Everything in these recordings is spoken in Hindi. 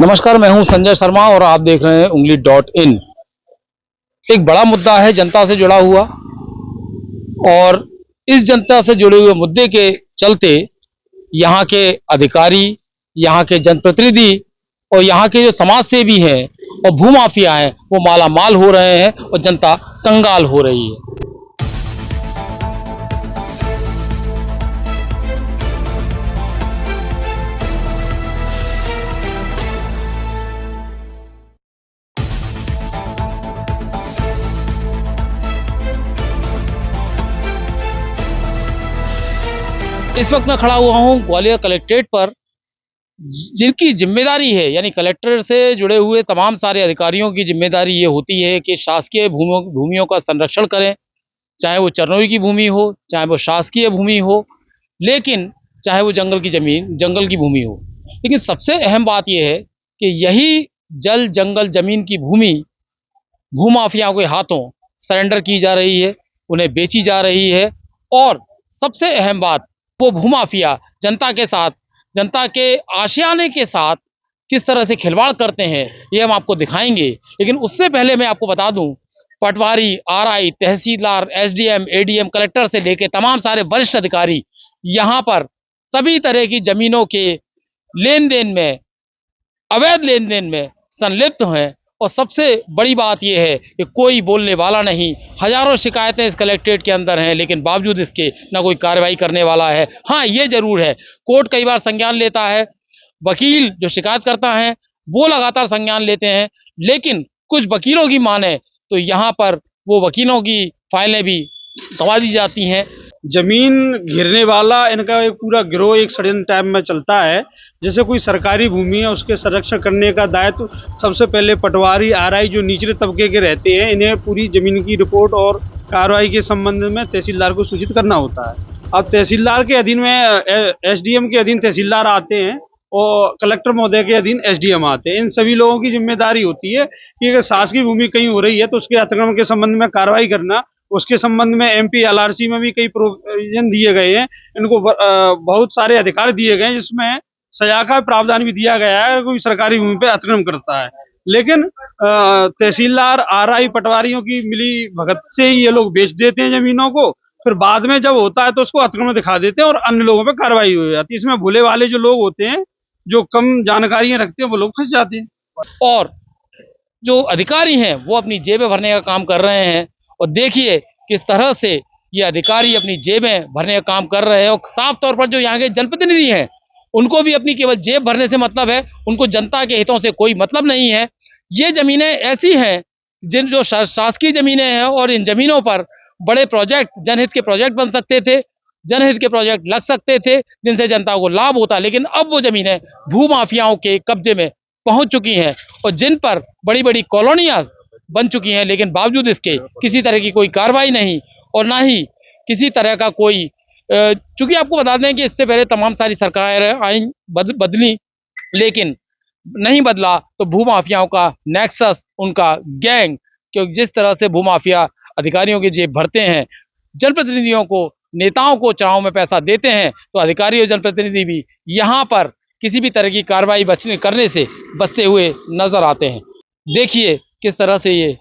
नमस्कार, मैं हूं संजय शर्मा और आप देख रहे हैं उंगली.इन। एक बड़ा मुद्दा है जनता से जुड़ा हुआ और इस जनता से जुड़े हुए मुद्दे के चलते यहाँ के अधिकारी, यहाँ के जनप्रतिनिधि और यहाँ के जो समाज सेवी हैं और भूमाफिया हैं वो मालामाल हो रहे हैं और जनता कंगाल हो रही है। इस वक्त मैं खड़ा हुआ हूँ ग्वालियर कलेक्ट्रेट पर, जिनकी जिम्मेदारी है यानी कलेक्टर से जुड़े हुए तमाम सारे अधिकारियों की जिम्मेदारी ये होती है कि शासकीय भूमियों का संरक्षण करें, चाहे वो चरनोई की भूमि हो, चाहे वो शासकीय भूमि हो, लेकिन चाहे वो जंगल की भूमि हो। लेकिन सबसे अहम बात यह है कि यही जल जंगल जमीन की भूमि भूमाफियाओं के हाथों सरेंडर की जा रही है, उन्हें बेची जा रही है। और सबसे अहम बात, वो भूमाफिया जनता के साथ, जनता के आशियाने के साथ किस तरह से खिलवाड़ करते हैं ये हम आपको दिखाएंगे। लेकिन उससे पहले मैं आपको बता दूं, पटवारी, आरआई, तहसीलदार, एसडीएम, एडीएम, कलेक्टर से लेकर तमाम सारे वरिष्ठ अधिकारी यहाँ पर सभी तरह की जमीनों के लेन देन में, अवैध लेन देन में संलिप्त हैं। और सबसे बड़ी बात यह है कि कोई बोलने वाला नहीं। हजारों शिकायतें इस कलेक्ट्रेट के अंदर हैं, लेकिन बावजूद इसके ना कोई कार्रवाई करने वाला है। हाँ, ये जरूर है, कोर्ट कई बार संज्ञान लेता है, वकील जो शिकायत करता है वो लगातार संज्ञान लेते हैं, लेकिन कुछ वकीलों की माने तो यहाँ पर वो वकीलों की फाइलें भी गंवा दी जाती हैं। जमीन घिरने वाला इनका एक पूरा गिरोह एक षड्यंत्र टाइप में चलता है। जैसे कोई सरकारी भूमि है उसके संरक्षण करने का दायित्व सबसे पहले पटवारी, आरआई जो निचले तबके के रहते हैं, इन्हें पूरी जमीन की रिपोर्ट और कार्रवाई के संबंध में तहसीलदार को सूचित करना होता है। अब तहसीलदार के अधीन में एसडीएम के अधीन तहसीलदार आते हैं और कलेक्टर महोदय के अधीन एसडीएम आते हैं। इन सभी लोगों की जिम्मेदारी होती है कि अगर शासकीय भूमि कहीं हो रही है तो उसके अतिक्रमण के संबंध में कार्रवाई करना। उसके संबंध में एमपी एलआरसी में भी कई प्रोविजन दिए गए हैं, इनको बहुत सारे अधिकार दिए गए हैं, जिसमें सजा का प्रावधान भी दिया गया है कोई सरकारी भूमि पे अतिक्रमण करता है। लेकिन तहसीलदार, आरआई, पटवारियों की मिली भगत से ही ये लोग बेच देते हैं जमीनों को। फिर बाद में जब होता है तो उसको अतिक्रमण दिखा देते हैं और अन्य लोगों पे कार्रवाई हो जाती है। इसमें भोले वाले जो लोग होते हैं, जो कम जानकारियां रखते हैं, वो लोग फंस जाते हैं। और जो अधिकारी हैं वो अपनी जेबें भरने का काम कर रहे हैं। और देखिए किस तरह से ये अधिकारी अपनी जेबें भरने का काम कर रहे हैं। और साफ तौर पर जो यहाँ के जनप्रतिनिधि हैं उनको भी अपनी केवल जेब भरने से मतलब है, उनको जनता के हितों से कोई मतलब नहीं है। ये जमीनें ऐसी हैं जो शासकीय जमीनें हैं और इन जमीनों पर बड़े प्रोजेक्ट, जनहित के प्रोजेक्ट बन सकते थे, जनहित के प्रोजेक्ट लग सकते थे जिनसे जनता को लाभ होता। लेकिन अब वो जमीनें भूमाफियाओं के कब्जे में पहुंच चुकी हैं और जिन पर बड़ी बड़ी कॉलोनियां बन चुकी हैं, लेकिन बावजूद इसके किसी तरह की कोई कार्रवाई नहीं और ना ही किसी तरह का कोई, चूंकि आपको बता दें कि इससे पहले तमाम सारी सरकारें आई, बदली, लेकिन नहीं बदला तो भूमाफियाओं का नेक्सस, उनका गैंग, क्योंकि जिस तरह से भूमाफिया अधिकारियों की जेब भरते हैं, जनप्रतिनिधियों को, नेताओं को चुनाव में पैसा देते हैं, तो अधिकारी और जनप्रतिनिधि भी यहाँ पर किसी भी तरह की कार्रवाई करने से बचते हुए नजर आते हैं। देखिए किस तरह से ये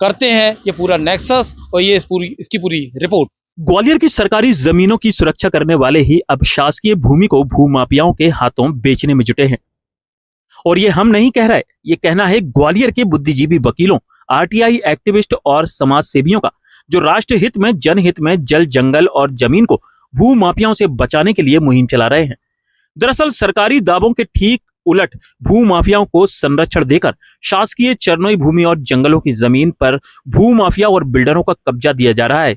करते हैं, ये पूरा नेक्सस और ये इसकी पूरी रिपोर्ट। ग्वालियर की सरकारी जमीनों की सुरक्षा करने वाले ही अब शासकीय भूमि को भूमाफियाओं के हाथों बेचने में जुटे हैं। और ये हम नहीं कह रहे, ये कहना है ग्वालियर के बुद्धिजीवी वकीलों, आरटीआई एक्टिविस्ट और समाज सेवियों का, जो राष्ट्र हित में, जनहित में जल जंगल और जमीन को भूमाफियाओं से बचाने के लिए मुहिम चला रहे हैं। दरअसल सरकारी दावों के ठीक उलट भूमाफियाओं को संरक्षण देकर शासकीय चरनोई भूमि और जंगलों की जमीन पर भूमाफिया और बिल्डरों का कब्जा दिया जा रहा है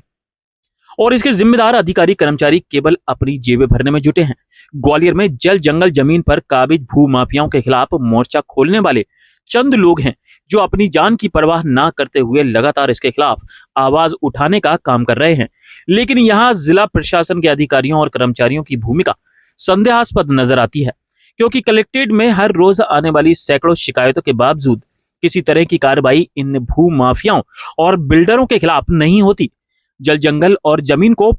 और इसके जिम्मेदार अधिकारी कर्मचारी केवल अपनी जेबें भरने में जुटे हैं। ग्वालियर में जल जंगल जमीन पर काबिज भूमाफियाओं के खिलाफ मोर्चा खोलने वाले चंद लोग हैं जो अपनी जान की परवाह ना करते हुए लगातार इसके खिलाफ आवाज उठाने का काम कर रहे हैं। लेकिन यहाँ जिला प्रशासन के अधिकारियों और कर्मचारियों की भूमिका संदेहास्पद नजर आती है, क्योंकि कलेक्ट्रेट में हर रोज आने वाली सैकड़ों शिकायतों के बावजूद किसी तरह की कार्रवाई इन भूमाफियाओं और बिल्डरों के खिलाफ नहीं होती। जल जंगल और जमीन को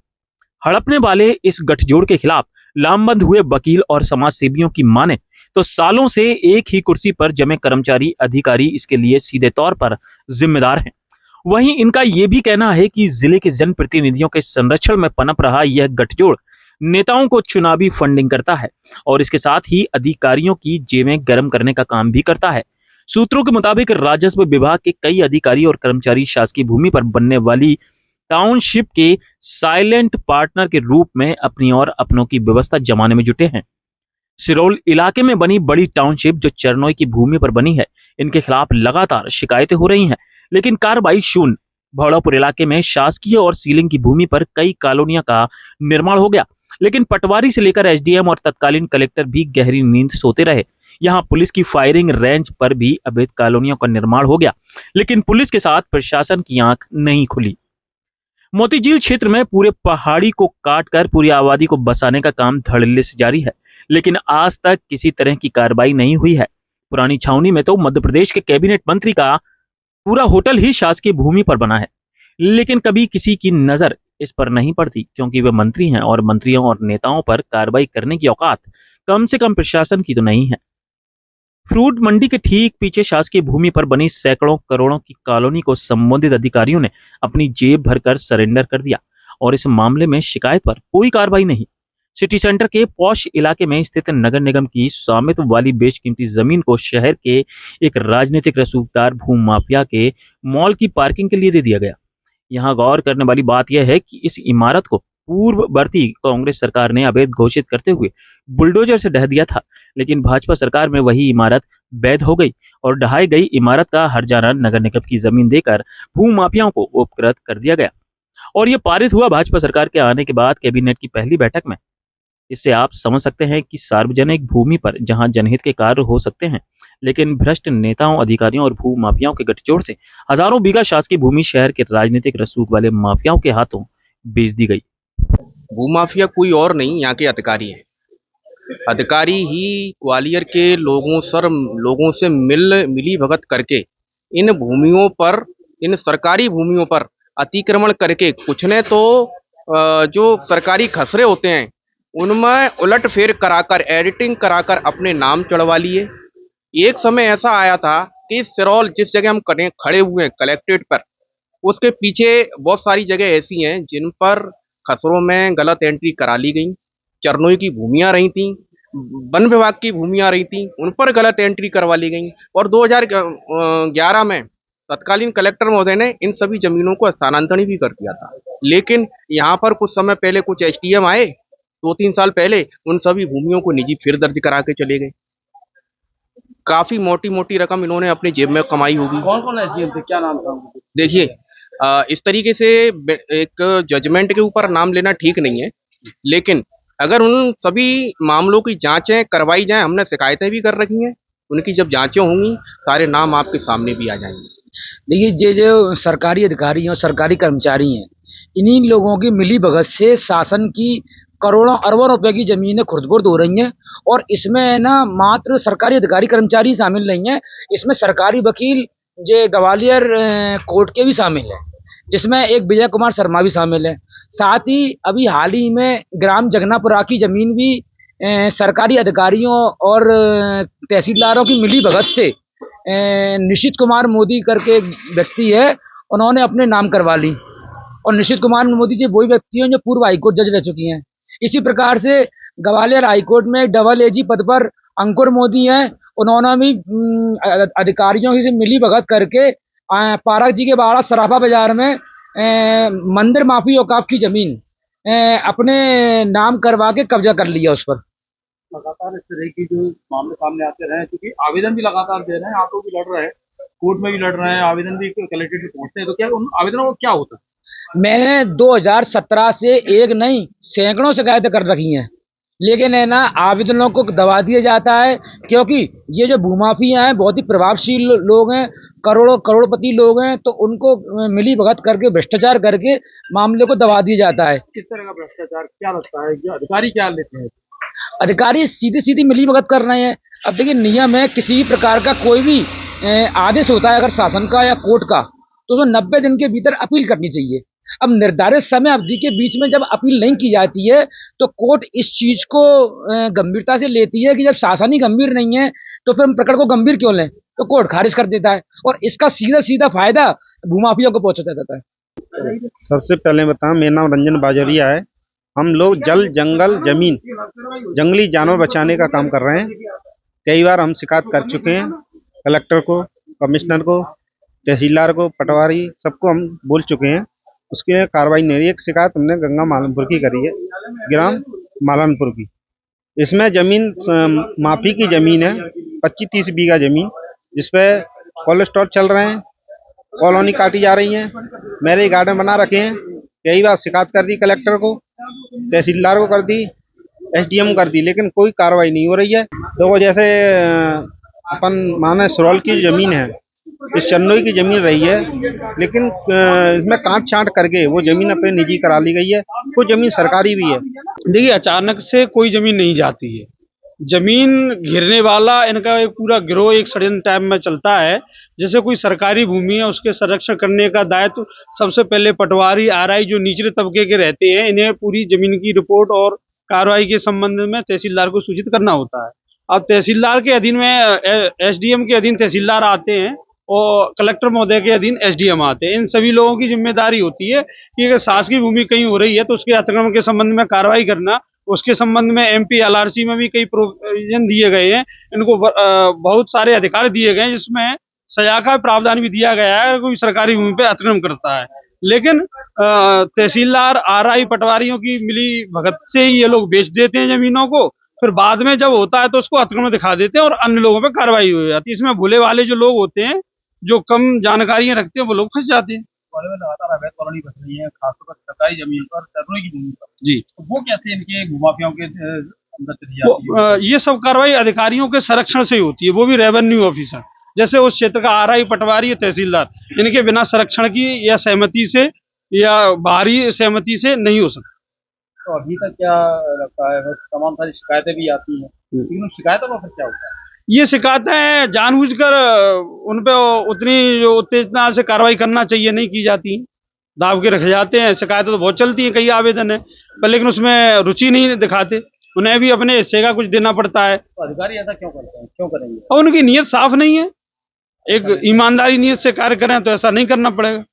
हड़पने वाले इस गठजोड़ के खिलाफ लामबंद हुए वकील और समाज सेवियों की माने तो सालों से एक ही कुर्सी पर जमे कर्मचारी अधिकारी इसके लिए सीधे तौर पर जिम्मेदार हैं। वहीं इनका यह भी कहना है कि जिले के जनप्रतिनिधियों के संरक्षण में पनप रहा यह गठजोड़ नेताओं को चुनावी फंडिंग करता है और इसके साथ ही अधिकारियों की जेबें गर्म करने का काम भी करता है। सूत्रों के मुताबिक राजस्व विभाग के कई अधिकारी और कर्मचारी शासकीय भूमि पर बनने वाली टाउनशिप के साइलेंट पार्टनर के रूप में अपनी और अपनों की व्यवस्था जमाने में जुटे हैं। सिरोल इलाके में बनी बड़ी टाउनशिप जो चरनोई की भूमि पर बनी है, इनके खिलाफ लगातार शिकायतें हो रही हैं, लेकिन कार्रवाई शून्य। भौड़ापुर इलाके में शासकीय और सीलिंग की भूमि पर कई कॉलोनियों का निर्माण हो गया, लेकिन पटवारी से लेकर एसडीएम और तत्कालीन कलेक्टर भी गहरी नींद सोते रहे। यहाँ पुलिस की फायरिंग रेंज पर भी अवैध कॉलोनियों का निर्माण हो गया, लेकिन पुलिस के साथ प्रशासन की आंख नहीं खुली। मोतीझील क्षेत्र में पूरे पहाड़ी को काटकर पूरी आबादी को बसाने का काम धड़ल्ले से जारी है, लेकिन आज तक किसी तरह की कार्रवाई नहीं हुई है। पुरानी छावनी में तो मध्य प्रदेश के कैबिनेट मंत्री का पूरा होटल ही शासकीय भूमि पर बना है, लेकिन कभी किसी की नजर इस पर नहीं पड़ती, क्योंकि वे मंत्री हैं और मंत्रियों और नेताओं पर कार्रवाई करने की औकात कम से कम प्रशासन की तो नहीं है। फ्रूट मंडी के ठीक पीछे शासकीय भूमि पर बनी सैकड़ों करोड़ों की कॉलोनी को संबंधित अधिकारियों ने अपनी जेब भरकर सरेंडर कर दिया और इस मामले में शिकायत पर कोई कार्रवाई नहीं। सिटी सेंटर के पॉश इलाके में स्थित नगर निगम की स्वामित्व वाली बेशकीमती जमीन को शहर के एक राजनीतिक रसूखदार भूमाफिया के मॉल की पार्किंग के लिए दे दिया गया। यहाँ गौर करने वाली बात यह है कि इस इमारत को पूर्ववर्ती कांग्रेस सरकार ने अवैध घोषित करते हुए बुलडोजर से ढह दिया था, लेकिन भाजपा सरकार में वही इमारत वैध हो गई और ढहाई गई इमारत का हर्जाना नगर निगम की जमीन देकर भूमाफियाओं को उपकृत कर दिया गया और ये पारित हुआ भाजपा सरकार के आने के बाद कैबिनेट की पहली बैठक में। इससे आप समझ सकते हैं कि सार्वजनिक भूमि पर जहां जनहित के कार्य हो सकते हैं, लेकिन भ्रष्ट नेताओं, अधिकारियों और भूमाफियाओं के गठजोड़ से हजारों बीघा शासकीय भूमि शहर के राजनीतिक रसूख वाले माफियाओं के हाथों बेच दी गई। भूमाफिया कोई और नहीं, यहाँ के अधिकारी हैं। अधिकारी ही ग्वालियर के लोगों से मिली भगत करके इन भूमियों पर, इन सरकारी भूमियों पर अतिक्रमण करके कुछ ने तो जो सरकारी खसरे होते हैं उनमें उलटफेर कराकर, एडिटिंग कराकर अपने नाम चढ़वा लिए। एक समय ऐसा आया था कि सिरौल, जिस जगह हम खड़े हुए हैं कलेक्ट्रेट पर, उसके पीछे बहुत सारी जगह ऐसी हैं जिन पर खसरों में गलत एंट्री करा ली गई। चरनोई की भूमियां रही थी, वन विभाग की भूमियां रही थी, उन पर गलत एंट्री करवा ली गई और 2011 में तत्कालीन कलेक्टर महोदय ने इन सभी जमीनों को स्थानांतरण भी कर दिया था। लेकिन यहाँ पर कुछ समय पहले कुछ एसडीएम आए, 2-3 साल पहले, उन सभी भूमियों को निजी फिर दर्ज करा के चले गए। काफी मोटी मोटी रकम इन्होंने अपनी जेब में कमाई होगी। कौन कौन एसडीएम थे, क्या नाम था? देखिए, इस तरीके से एक जजमेंट के ऊपर नाम लेना ठीक नहीं है, लेकिन अगर उन सभी मामलों की जांचें करवाई जाएं, हमने शिकायतें भी कर रखी हैं, उनकी जब जांचें होंगी सारे नाम आपके सामने भी आ जाएंगे। देखिए, ये जो सरकारी अधिकारी हैं और सरकारी कर्मचारी हैं, इन्हीं लोगों की मिली भगत से शासन की करोड़ों अरबों रुपए की जमीनें खुर्द-बुर्द हो रही हैं और इसमें ना मात्र सरकारी अधिकारी कर्मचारी शामिल नहीं है, इसमें सरकारी वकील जो ग्वालियर कोर्ट के भी शामिल हैं, जिसमें एक विजय कुमार शर्मा भी शामिल है। साथ ही अभी हाल ही में ग्राम जगनापुरा की जमीन भी सरकारी अधिकारियों और तहसीलदारों की मिली भगत से निशित कुमार मोदी करके व्यक्ति है, उन्होंने अपने नाम करवा ली और निशित कुमार मोदी जी वही व्यक्ति हैं जो पूर्व हाईकोर्ट जज रह चुकी हैं। इसी प्रकार से ग्वालियर हाईकोर्ट में डबल एजी पद पर अंकुर मोदी हैं, उन्होंने भी अधिकारियों से मिली भगत करके पारक जी के बाड़ा सराफा बाजार में मंदिर माफी औकाफ की जमीन अपने नाम करवा के कब्जा कर लिया उस पर। लगातार इस तरह की जो मामले सामने आते रहे, क्योंकि आवेदन भी लगातार दे रहे हैं, आप लोग भी लड़ रहे हैं, कोर्ट में भी लड़ रहे हैं, आवेदन भी कलेक्ट्रेट में पहुंचते हैं, तो क्या उन आवेदनों को क्या होता है? मैंने 2017 से एक नहीं सैकड़ों शिकायतें कर रखी हैं, लेकिन है ना आवेदनों को दबा दिया जाता है, क्योंकि ये जो भूमाफिया हैं बहुत ही प्रभावशील लोग हैं, करोड़पति लोग हैं, तो उनको मिली भगत करके भ्रष्टाचार करके मामले को दबा दिया जाता है। किस तरह का भ्रष्टाचार क्या लगता है, ये अधिकारी क्या लेते हैं? अधिकारी सीधी मिली भगत कर रहे हैं। अब देखिए, नियम है किसी भी प्रकार का कोई भी आदेश होता है अगर शासन का या कोर्ट का, तो 90 दिन के भीतर अपील करनी चाहिए। अब निर्धारित समय अवधि के बीच में जब अपील नहीं की जाती है तो कोर्ट इस चीज को गंभीरता से लेती है कि जब शासन ही गंभीर नहीं है तो फिर हम प्रकरण को गंभीर क्यों लें, तो कोर्ट खारिज कर देता है और इसका सीधा सीधा फायदा भूमाफिया को पहुंचाता जाता है। सबसे पहले बताऊं, मेरा नाम रंजन बाजोरिया है। हम लोग जल, जंगल, जमीन, जंगली जानवर बचाने का काम कर रहे हैं। कई बार हम शिकायत कर चुके हैं कलेक्टर को, कमिश्नर को, तहसीलदार को, पटवारी, सबको हम बोल चुके हैं। उसकी कार्रवाई नहीं रही। एक शिकायत हमने गंगा मालनपुर की करी है, ग्राम मालनपुर की। इसमें जमीन माफी की जमीन है, 25-30 बीघा जमीन, जिसपे कोलेस्ट्रॉल चल रहे हैं, कॉलोनी काटी जा रही है, मैरिज गार्डन बना रखे हैं। कई बार शिकायत कर दी कलेक्टर को, तहसीलदार को कर दी, एसडीएम कर दी, लेकिन कोई कार्रवाई नहीं हो रही है। तो वो जैसे अपन माने सरोल की जमीन है, इस चन्नोई की जमीन रही है, लेकिन इसमें काट छांट करके वो जमीन अपने निजी करा ली गई है। वो जमीन सरकारी भी है। देखिए, अचानक से कोई जमीन नहीं जाती है। जमीन घिरने वाला इनका एक पूरा गिरोह एक षड्यंत्र टाइप में चलता है। जैसे कोई सरकारी भूमि है, उसके संरक्षण करने का दायित्व सबसे पहले पटवारी, आरआई जो निचले तबके के रहते हैं, इन्हें पूरी जमीन की रिपोर्ट और कार्रवाई के संबंध में तहसीलदार को सूचित करना होता है। अब तहसीलदार के अधीन में एसडीएम के अधीन तहसीलदार आते हैं और कलेक्टर महोदय के अधीन एसडीएम आते हैं। इन सभी लोगों की जिम्मेदारी होती है कि अगर शासकीय भूमि कहीं हो रही है तो उसके अतिक्रमण के संबंध में कार्रवाई करना। उसके संबंध में एमपी एलआरसी में भी कई प्रोविजन दिए गए हैं। इनको बहुत सारे अधिकार दिए गए हैं, जिसमें सजा का प्रावधान भी दिया गया है कोई सरकारी भूमि पे अतिक्रमण करता है। लेकिन तहसीलदार, आरआई, पटवारियों की मिली भगत से ही ये लोग बेच देते हैं जमीनों को। फिर बाद में जब होता है तो उसको अतिक्रमण दिखा देते हैं और अन्य लोगों पे कार्रवाई हो जाती है। इसमें भोले वाले जो लोग होते हैं, जो कम जानकारियां रखते हैं, वो लोग फंस जाते हैं। में लगातार अवैध कॉलोनी बस रही है, खासतौर पर सरकारी जमीन पर, चरणों की भूमि पर। जी, तो वो कैसे इनके भूमाफियाओं के अंदर चली जाती है? ये सब कार्रवाई अधिकारियों के संरक्षण से ही होती है, वो भी रेवेन्यू ऑफिसर, जैसे उस क्षेत्र का आरआई, पटवारी, तहसीलदार, इनके बिना संरक्षण की या सहमति से या बाहरी सहमति से नहीं हो सकता। तो अभी तक क्या लगता है, तमाम सारी शिकायतें भी आती हैं, लेकिन उन शिकायतों का फिर क्या होता है? ये शिकायतें जानबूझकर उन पे उतनी जो उत्तेजना से कार्रवाई करना चाहिए नहीं की जाती, दाब के रखे जाते हैं। शिकायतें तो बहुत चलती हैं, कई आवेदन है, पर लेकिन उसमें रुचि नहीं दिखाते। उन्हें भी अपने हिस्से का कुछ देना पड़ता है। तो अधिकारी ऐसा क्यों करते हैं, क्यों करेंगे? और उनकी नीयत साफ नहीं है। एक ईमानदारी नीयत से कार्य करें तो ऐसा नहीं करना पड़ेगा।